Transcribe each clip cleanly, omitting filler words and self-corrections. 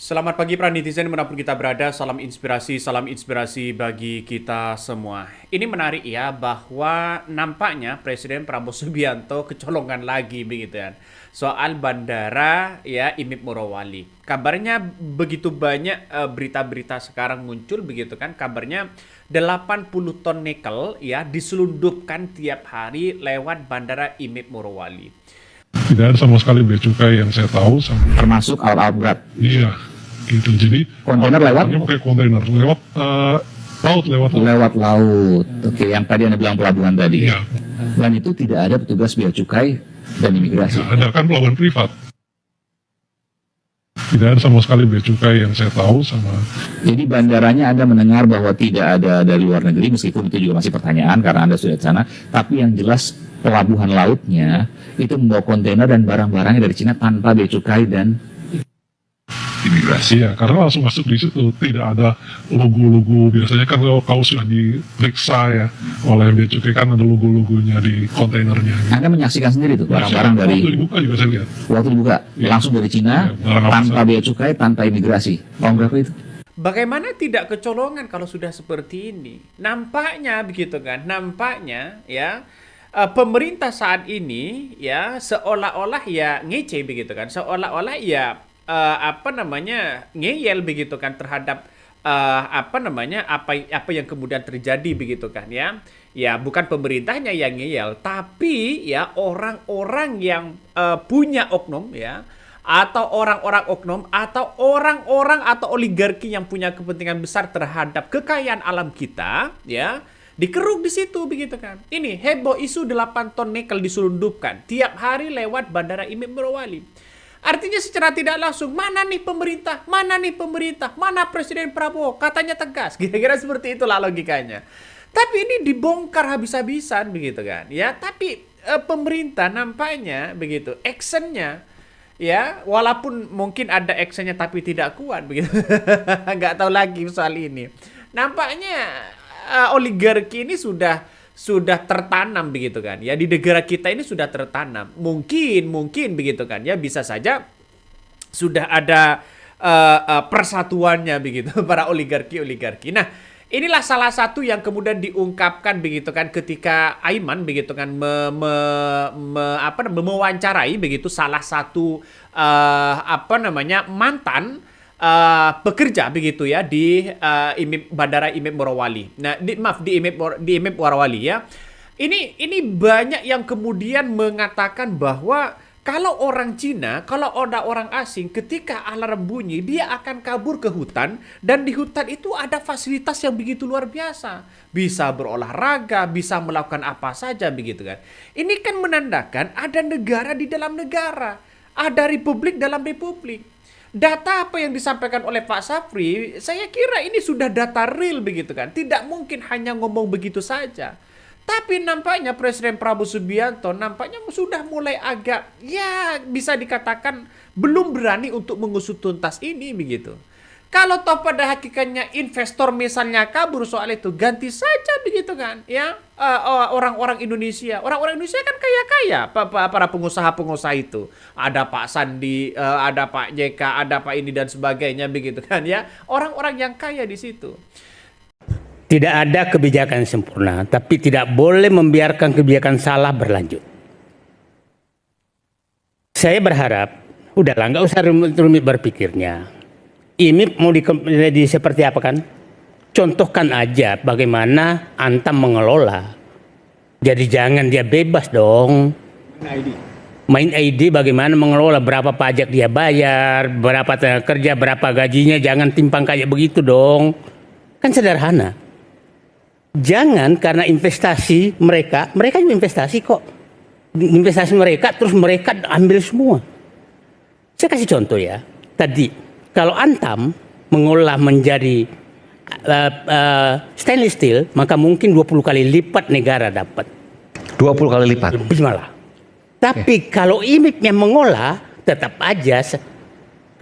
Selamat pagi para netizen dimanapun kita berada, salam inspirasi bagi kita semua. Ini menarik ya bahwa nampaknya Presiden Prabowo Subianto kecolongan lagi begitu ya. Soal bandara ya Imip Morowali. Kabarnya begitu banyak berita-berita sekarang muncul begitu kan. Kabarnya 80 ton nikel ya diselundupkan tiap hari lewat bandara Imip Morowali. Tidak ada sama sekali bea cukai yang saya tahu sampai. Termasuk alat-alat berat. Iya, gitu. Jadi Kontainer lewat? pakai kontainer lewat laut, Lewat laut. Oke, yang tadi Anda bilang pelabuhan tadi. Iya. Dan itu tidak ada petugas bea cukai dan imigrasi. Tidak ada, kan pelabuhan privat. Tidak ada sama sekali bea cukai yang saya tahu sama. Jadi bandaranya Anda mendengar bahwa tidak ada dari luar negeri, meskipun itu juga masih pertanyaan karena Anda sudah di sana. Tapi yang jelas pelabuhan lautnya itu membawa kontainer dan barang-barangnya dari Cina tanpa bea cukai dan imigrasi. Iya, karena langsung masuk di situ. Tidak ada logo-logo. Biasanya kan kalau sudah diperiksa ya oleh bea cukai kan ada logo-logonya di kontainernya. Anda menyaksikan sendiri tuh barang-barang dari Waktu dibuka juga saya lihat. waktu dibuka Iya. langsung dari Cina Iya, barang apa tanpa saja. bea cukai, tanpa imigrasi. Tahun berapa itu? Bagaimana tidak kecolongan kalau sudah seperti ini? Nampaknya begitu kan? Nampaknya ya pemerintah saat ini ya seolah-olah ya ngece begitu kan? Seolah-olah ya ngeyel begitu kan terhadap apa yang kemudian terjadi begitu kan ya? Ya bukan pemerintahnya yang ngeyel, tapi ya orang-orang yang punya oknum ya atau orang-orang oknum atau orang-orang atau oligarki yang punya kepentingan besar terhadap kekayaan alam kita ya dikeruk di situ begitu kan. Ini heboh isu 8 ton nikel diselundupkan tiap hari lewat bandara Imip Morowali. Artinya secara tidak langsung mana nih pemerintah, mana Presiden Prabowo katanya tegas, kira-kira seperti itulah logikanya. Tapi ini dibongkar habis-habisan begitu kan ya. Tapi pemerintah nampaknya begitu actionnya ya, walaupun mungkin ada actionnya tapi tidak kuat begitu. Nggak tahu lagi soal ini. Nampaknya oligarki ini sudah tertanam begitu kan ya, di negara kita ini sudah tertanam. Mungkin begitu kan ya, bisa saja sudah ada persatuannya begitu para oligarki. Nah, inilah salah satu yang kemudian diungkapkan begitu kan ketika Aiman begitu kan mewawancarai begitu salah satu mantan pekerja begitu ya di bandara Imip Morowali. Nah, di Imip Morowali ya. Ini banyak yang kemudian mengatakan bahwa kalau orang Cina, kalau ada orang asing, ketika alarm bunyi, dia akan kabur ke hutan. Dan di hutan itu ada fasilitas yang begitu luar biasa. Bisa berolahraga, bisa melakukan apa saja begitu kan. Ini kan menandakan ada negara di dalam negara. Ada republik dalam republik. Data apa yang disampaikan oleh Pak Safri, saya kira ini sudah data real begitu kan. Tidak mungkin hanya ngomong begitu saja. Tapi nampaknya Presiden Prabowo Subianto nampaknya sudah mulai agak ya bisa dikatakan belum berani untuk mengusut tuntas ini begitu. Kalau toh pada hakikatnya investor misalnya kabur soal itu, ganti saja begitu kan ya. Orang-orang Indonesia kan kaya-kaya para pengusaha-pengusaha itu. Ada Pak Sandi, ada Pak JK, ada Pak ini dan sebagainya begitu kan ya. Orang-orang yang kaya di situ. Tidak ada kebijakan yang sempurna, tapi tidak boleh membiarkan kebijakan salah berlanjut. Saya berharap, udahlah nggak usah rumit berpikirnya. Ini mau di seperti apa kan? Contohkan aja bagaimana Antam mengelola. Jadi jangan dia bebas dong. Main ID bagaimana mengelola, berapa pajak dia bayar, berapa tenaga kerja, berapa gajinya, jangan timpang kayak begitu dong. Kan sederhana. Jangan karena investasi mereka juga investasi kok. Investasi mereka terus mereka ambil semua. Saya kasih contoh ya. Tadi kalau Antam mengolah menjadi stainless steel, maka mungkin 20 kali lipat negara dapat. 20 kali lipat. Lebih malah. Tapi kalau Imipnya mengolah tetap aja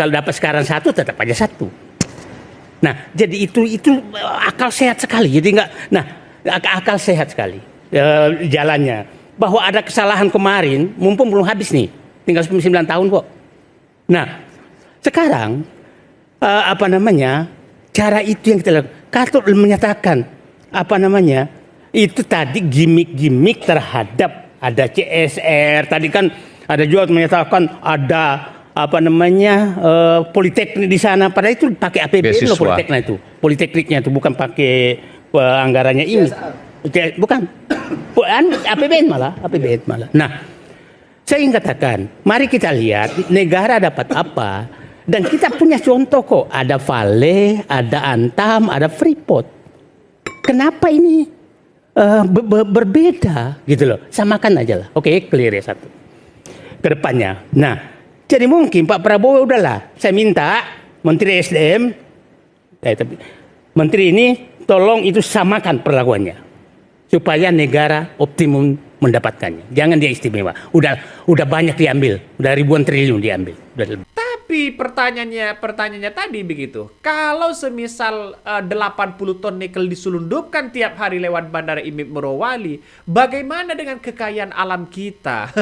kalau dapat sekarang satu tetap aja satu. Nah, jadi itu akal sehat sekali. Jadi akal sehat sekali jalannya. Bahwa ada kesalahan kemarin, mumpung belum habis nih, tinggal 9 tahun kok. Nah, sekarang apa namanya, cara itu yang kita lakukan. Katut menyatakan apa namanya, itu tadi gimmick-gimmick terhadap ada CSR. Tadi kan ada juga menyatakan ada apa namanya politeknik di sana. Padahal itu pakai APBN loh Beasiswa. politekniknya itu. Politekniknya itu bukan pakai anggarannya ini. Bukan. APBN malah. Nah, saya ingin katakan, mari kita lihat negara dapat apa, dan kita punya contoh kok. Ada Vale, ada Antam, ada Freeport. Kenapa ini berbeda gitu loh? Samakan aja lah. Oke, clear ya satu. Kedepannya. Nah, jadi mungkin Pak Prabowo udahlah. Saya minta Menteri SDM, Menteri ini tolong itu samakan perlakuannya supaya negara optimum mendapatkannya. Jangan dia istimewa. Udah banyak diambil, udah ribuan triliun diambil. Tapi pertanyaannya tadi begitu. Kalau semisal 80 ton nikel diselundupkan tiap hari lewat Bandara Imip Morowali, bagaimana dengan kekayaan alam kita?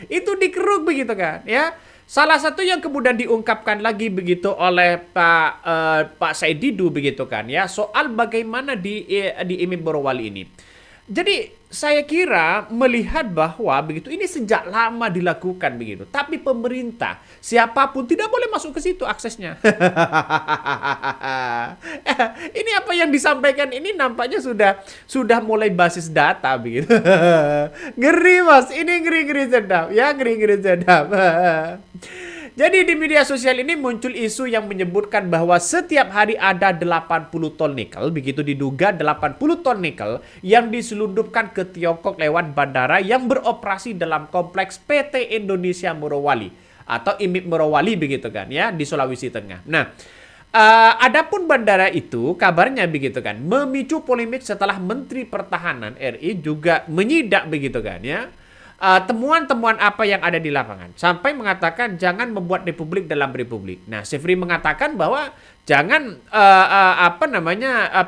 Itu dikeruk begitu kan, ya? Salah satu yang kemudian diungkapkan lagi begitu oleh Pak Said Didu begitu kan, ya, soal bagaimana di Imip Morowali ini. Jadi saya kira melihat bahwa begitu ini sejak lama dilakukan begitu, tapi pemerintah siapapun tidak boleh masuk ke situ aksesnya. Ini apa yang disampaikan ini nampaknya sudah mulai basis data begitu. Ngeri Mas, ini ngeri sedap, ya ngeri sedap. Jadi di media sosial ini muncul isu yang menyebutkan bahwa setiap hari ada 80 ton nikel, begitu diduga 80 ton nikel yang diselundupkan ke Tiongkok lewat bandara yang beroperasi dalam kompleks PT Indonesia Morowali atau Imip Morowali begitu kan, ya, di Sulawesi Tengah. Nah, adapun bandara itu kabarnya begitu kan memicu polemik setelah Menteri Pertahanan RI juga menyidak begitu kan, ya, temuan-temuan apa yang ada di lapangan sampai mengatakan jangan membuat republik dalam republik. Nah, Sefri mengatakan bahwa jangan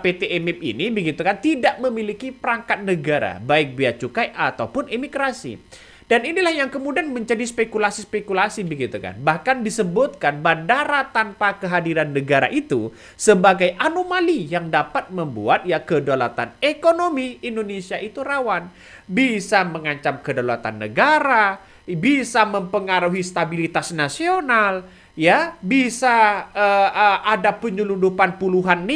PT Imip ini begitu kan tidak memiliki perangkat negara baik bea cukai ataupun imigrasi. Dan inilah yang kemudian menjadi spekulasi-spekulasi begitu kan. Bahkan disebutkan bandara tanpa kehadiran negara itu sebagai anomali yang dapat membuat ya kedaulatan ekonomi Indonesia itu rawan. Bisa mengancam kedaulatan negara, bisa mempengaruhi stabilitas nasional, ya, bisa ada penyelundupan puluhan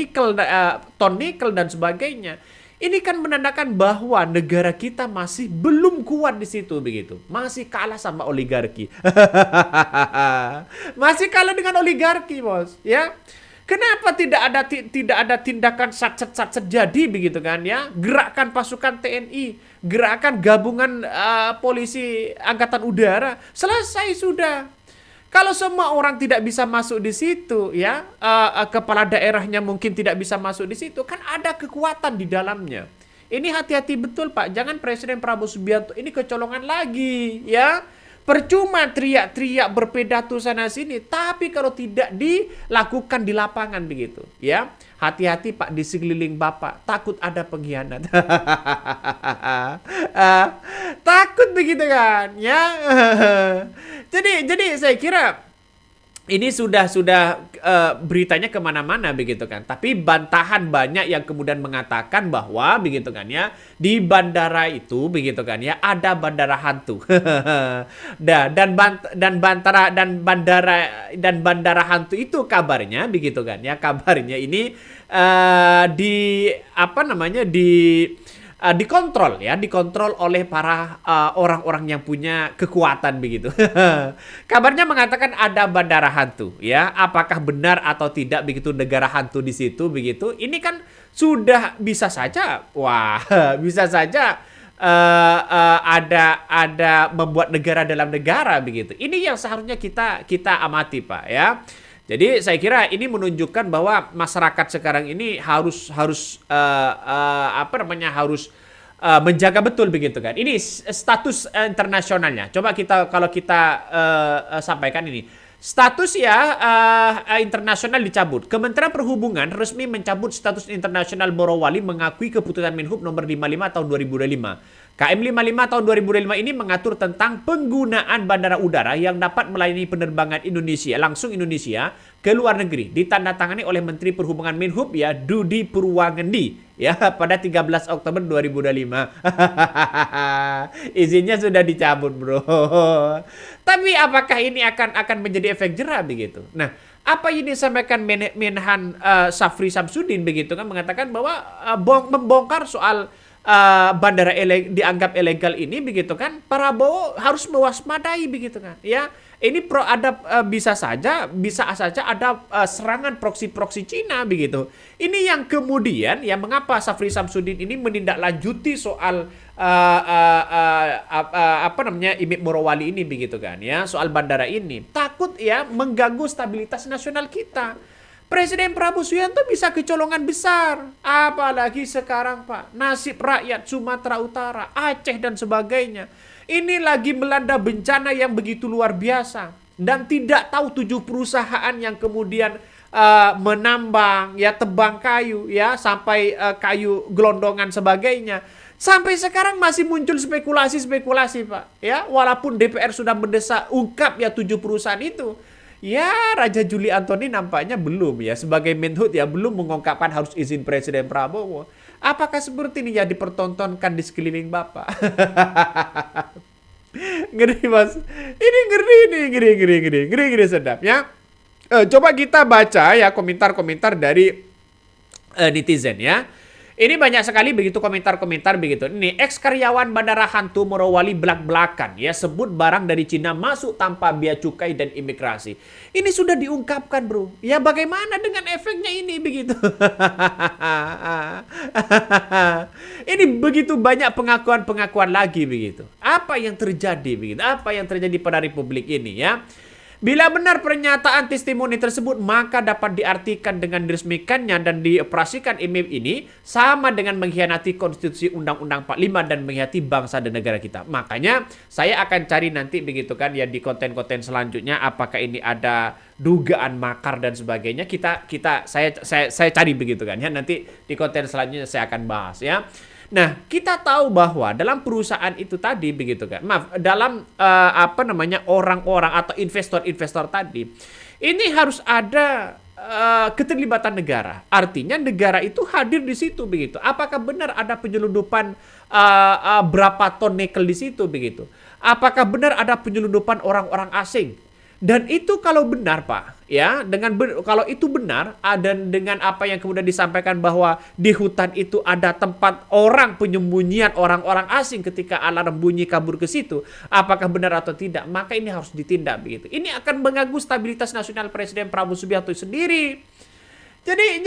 ton nikel dan sebagainya. Ini kan menandakan bahwa negara kita masih belum kuat di situ begitu. Masih kalah sama oligarki. Masih kalah dengan oligarki, Bos, ya. Kenapa tidak ada tindakan satset jadi begitu kan, ya? Gerakan pasukan TNI, gerakan gabungan polisi angkatan udara, selesai sudah. Kalau semua orang tidak bisa masuk di situ, ya, kepala daerahnya mungkin tidak bisa masuk di situ, kan ada kekuatan di dalamnya. Ini hati-hati betul, Pak. Jangan Presiden Prabowo Subianto ini kecolongan lagi, ya. Percuma teriak-teriak berpidato sana sini, tapi kalau tidak dilakukan di lapangan begitu, ya. Hati-hati Pak, di sekeliling Bapak takut ada pengkhianat. Takut begitu kan, ya. Jadi saya kira ini sudah beritanya kemana-mana begitu kan. Tapi bantahan banyak yang kemudian mengatakan bahwa begitu kan, ya, di bandara itu begitu kan, ya, ada bandara hantu. dan bandara hantu itu kabarnya begitu kan, ya, kabarnya ini dikontrol, ya, dikontrol oleh para orang-orang yang punya kekuatan begitu. Kabarnya mengatakan ada bandara hantu, ya. Apakah benar atau tidak begitu negara hantu di situ begitu? Ini kan sudah bisa saja, bisa saja ada membuat negara dalam negara begitu. Ini yang seharusnya kita amati, Pak, ya. Jadi saya kira ini menunjukkan bahwa masyarakat sekarang ini harus menjaga betul begitu kan. Ini status internasionalnya. Coba kalau kita sampaikan ini. Status ya internasional dicabut. Kementerian Perhubungan resmi mencabut status internasional Morowali mengakui keputusan Menhub nomor 55 tahun 2025. KM 55 tahun 2025 ini mengatur tentang penggunaan bandara udara yang dapat melayani penerbangan langsung Indonesia ke luar negeri. Ditandatangani oleh Menteri Perhubungan Menhub ya Dudi Purwangendi ya pada 13 Oktober 2025. Izinnya sudah dicabut, bro. Tapi apakah ini akan menjadi efek jerah begitu? Nah, apa yang disampaikan Menhan Syafri Samsudin begitu kan mengatakan bahwa membongkar soal bandara dianggap ilegal ini begitu kan, Prabowo harus mewaspadai begitu kan ya. Ini bisa saja ada serangan proksi Cina begitu. Ini yang kemudian ya mengapa Syafri Samsudin ini menindaklanjuti soal Imip Morowali ini begitu kan ya, soal bandara ini takut ya mengganggu stabilitas nasional kita. Presiden Prabowo Subianto bisa kecolongan besar. Apalagi sekarang Pak, nasib rakyat Sumatera Utara, Aceh dan sebagainya. Ini lagi melanda bencana yang begitu luar biasa. Dan tidak tahu 7 perusahaan yang kemudian menambang, ya tebang kayu, ya sampai kayu gelondongan sebagainya. Sampai sekarang masih muncul spekulasi-spekulasi Pak. Ya, walaupun DPR sudah mendesak ungkap ya 7 perusahaan itu. Ya, Raja Juli Antoni nampaknya belum ya. Sebagai Menhub ya belum mengungkapkan harus izin Presiden Prabowo. Apakah seperti ini ya dipertontonkan di sekeliling Bapak? Ngeri Mas. Ini ngeri sedap ya. Coba kita baca ya komentar-komentar dari netizen ya. Ini banyak sekali begitu komentar-komentar begitu. Ini ex-karyawan Bandara Hantu Morowali belak-belakan ya sebut barang dari Cina masuk tanpa bea cukai dan imigrasi. Ini sudah diungkapkan, bro. Ya bagaimana dengan efeknya ini begitu? Ini begitu banyak pengakuan-pengakuan lagi begitu. Apa yang terjadi begitu? Apa yang terjadi pada Republik ini ya? Bila benar pernyataan testimoni tersebut, maka dapat diartikan dengan diresmikannya dan dioperasikan IMIP ini sama dengan mengkhianati konstitusi Undang-Undang 45 dan mengkhianati bangsa dan negara kita. Makanya saya akan cari nanti begitu kan ya di konten-konten selanjutnya apakah ini ada dugaan makar dan sebagainya. Saya cari begitu kan ya, nanti di konten selanjutnya saya akan bahas ya. Nah, kita tahu bahwa dalam perusahaan itu tadi begitu kan. Maaf, dalam orang-orang atau investor-investor tadi, ini harus ada keterlibatan negara. Artinya negara itu hadir di situ begitu. Apakah benar ada penyelundupan berapa ton nikel di situ begitu? Apakah benar ada penyelundupan orang-orang asing? Dan itu kalau benar Pak, ya, kalau itu benar, dan dengan apa yang kemudian disampaikan bahwa di hutan itu ada tempat penyembunyian orang-orang asing ketika alarm bunyi kabur ke situ, apakah benar atau tidak, maka ini harus ditindak begitu. Ini akan mengganggu stabilitas nasional Presiden Prabowo Subianto sendiri. Jadi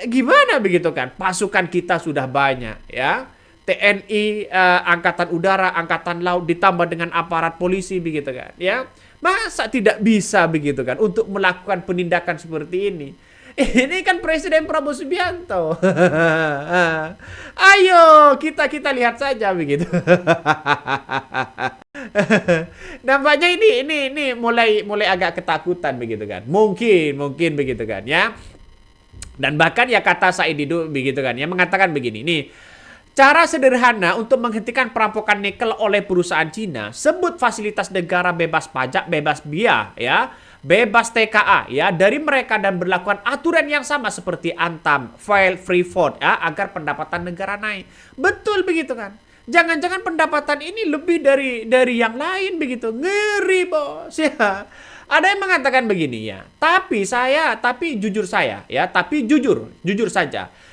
gimana begitu kan? Pasukan kita sudah banyak, ya. TNI, Angkatan Udara, Angkatan Laut ditambah dengan aparat polisi begitu kan, ya. Masa tidak bisa begitu kan untuk melakukan penindakan seperti ini? Ini kan Presiden Prabowo Subianto. Ayo kita lihat saja begitu. Nampaknya ini mulai agak ketakutan begitu kan. Mungkin begitu kan ya. Dan bahkan ya kata Said Didu begitu kan ya mengatakan begini nih. Cara sederhana untuk menghentikan perampokan nikel oleh perusahaan Cina, sebut fasilitas negara bebas pajak, bebas bea, ya, bebas TKA, ya, dari mereka dan berlakukan aturan yang sama seperti Antam, File Freeport, ya, agar pendapatan negara naik. Betul begitu kan? Jangan-jangan pendapatan ini lebih dari yang lain begitu. Ngeri bos, ya. Ada yang mengatakan begini ya. Tapi jujur saja.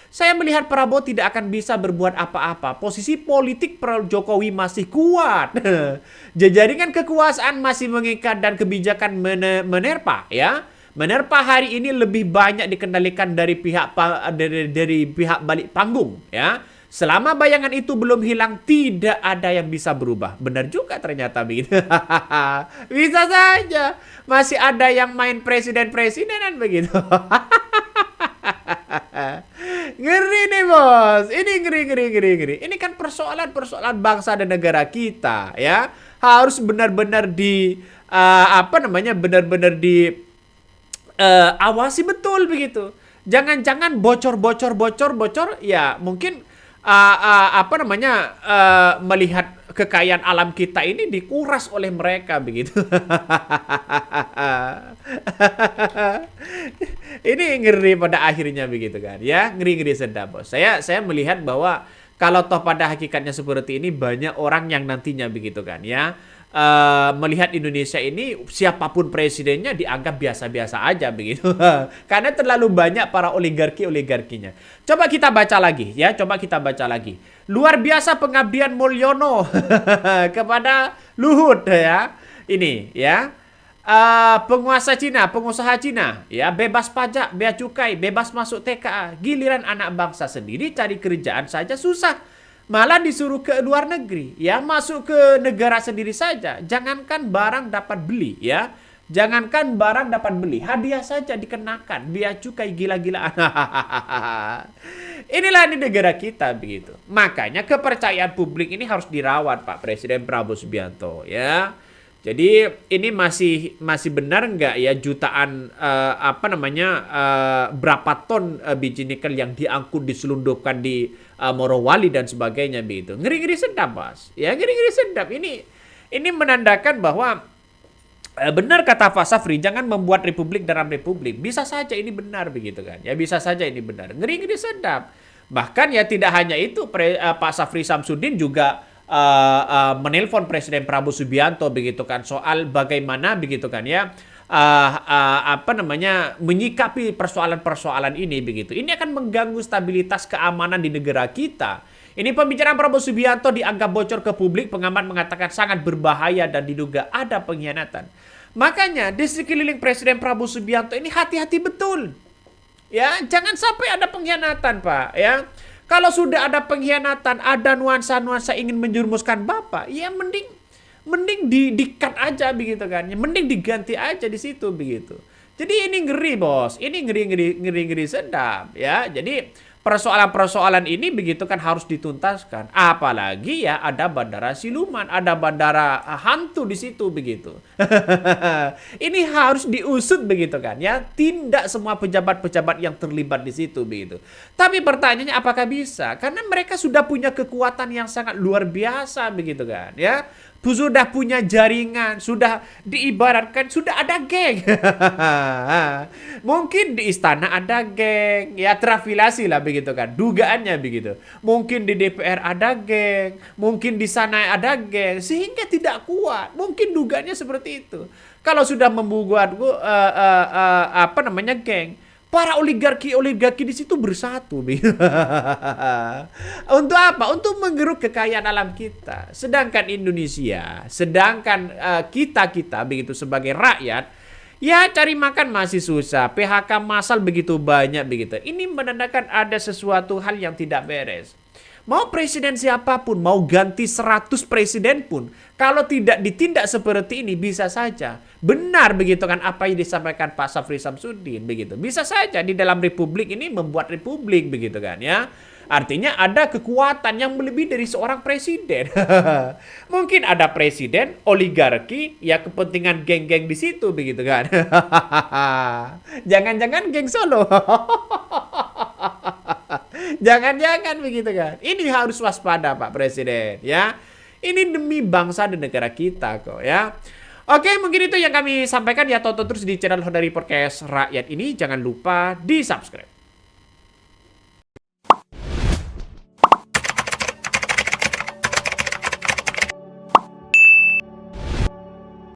Saya melihat Prabowo tidak akan bisa berbuat apa-apa. Posisi politik Jokowi masih kuat. Jaringan kekuasaan masih mengikat dan kebijakan menerpa, ya. Menerpa hari ini lebih banyak dikendalikan dari pihak balik panggung, ya. Selama bayangan itu belum hilang, tidak ada yang bisa berubah. Benar juga ternyata begitu. Bisa saja. Masih ada yang main presiden-presidenan begitu. Ngeri nih bos, ini ngeri. Ini kan persoalan bangsa dan negara kita ya, harus benar-benar apa namanya, benar-benar di awasi betul begitu. Jangan-jangan bocor, ya mungkin apa namanya, melihat kekayaan alam kita ini dikuras oleh mereka begitu. Ini ngeri pada akhirnya begitu kan ya, ngeri-ngeri sedap bos. Saya melihat bahwa kalau toh pada hakikatnya seperti ini, banyak orang yang nantinya begitu kan ya, melihat Indonesia ini siapapun presidennya dianggap biasa-biasa aja begitu. Karena terlalu banyak para oligarkinya. Coba kita baca lagi ya, coba kita baca lagi. Luar biasa pengabdian Mulyono kepada Luhut ya. Ini ya. Pengusaha Cina, ya, bebas pajak, bea cukai, bebas masuk TKA. Giliran anak bangsa sendiri cari kerjaan saja susah. Malah disuruh ke luar negeri, ya, masuk ke negara sendiri saja. Jangankan barang dapat beli, ya. Jangankan barang dapat beli, hadiah saja dikenakan, bea cukai gila-gilaan. Inilah ini negara kita begitu. Makanya kepercayaan publik ini harus dirawat, Pak Presiden Prabowo Subianto, ya. Jadi ini masih benar nggak ya jutaan apa namanya, berapa ton biji nikel yang diangkut diselundupkan di Morowali dan sebagainya begitu. Ngeri-ngeri sedap, Mas. Ya, ngeri-ngeri sedap. Ini menandakan bahwa benar kata Pak Safri, jangan membuat republik dalam republik. Bisa saja ini benar begitu kan. Ya, bisa saja ini benar. Ngeri-ngeri sedap. Bahkan ya tidak hanya itu, Pak Safri Samsudin juga menelpon Presiden Prabowo Subianto begitu kan, soal bagaimana begitu kan ya, apa namanya, menyikapi persoalan-persoalan ini begitu. Ini akan mengganggu stabilitas keamanan di negara kita. Ini pembicaraan Prabowo Subianto dianggap bocor ke publik. Pengamat mengatakan sangat berbahaya dan diduga ada pengkhianatan. Makanya di sekeliling Presiden Prabowo Subianto ini hati-hati betul. Ya, jangan sampai ada pengkhianatan, Pak, ya. Kalau sudah ada pengkhianatan, ada nuansa-nuansa ingin menjerumuskan Bapak, ya mending di-cut aja begitu kan. Ya, mending diganti aja di situ begitu. Jadi ini ngeri, Bos. Ini ngeri sedap, ya. Jadi persoalan-persoalan ini begitu kan harus dituntaskan. Apalagi ya ada bandara siluman, ada bandara hantu di situ begitu. Ini harus diusut begitu kan ya. Tidak semua pejabat-pejabat yang terlibat di situ begitu. Tapi pertanyaannya apakah bisa? Karena mereka sudah punya kekuatan yang sangat luar biasa begitu kan ya. Sudah punya jaringan, sudah diibaratkan sudah ada geng. Mungkin di istana ada geng, ya terafiliasi lah begitu kan, dugaannya begitu. Mungkin di DPR ada geng, mungkin di sana ada geng, sehingga tidak kuat. Mungkin dugaannya seperti itu. Kalau sudah membuat apa namanya geng, para oligarki di situ bersatu. Untuk apa? Untuk menggeruk kekayaan alam kita. Sedangkan Indonesia, kita begitu sebagai rakyat, ya cari makan masih susah. PHK massal begitu banyak begitu. Ini menandakan ada sesuatu hal yang tidak beres. Mau presiden siapapun, mau ganti 100 presiden pun, kalau tidak ditindak seperti ini, bisa saja benar begitu kan apa yang disampaikan Pak Safri Samsudin begitu. Bisa saja di dalam republik ini membuat republik begitu kan ya. Artinya ada kekuatan yang melebihi dari seorang presiden. Mungkin ada presiden, oligarki, ya kepentingan geng-geng di situ begitu kan. Jangan-jangan geng Solo. Jangan-jangan begitu kan. Ini harus waspada Pak Presiden ya. Ini demi bangsa dan negara kita kok ya. Oke, mungkin itu yang kami sampaikan ya. Tonton terus di channel dari podcast Rakyat ini. Jangan lupa di subscribe.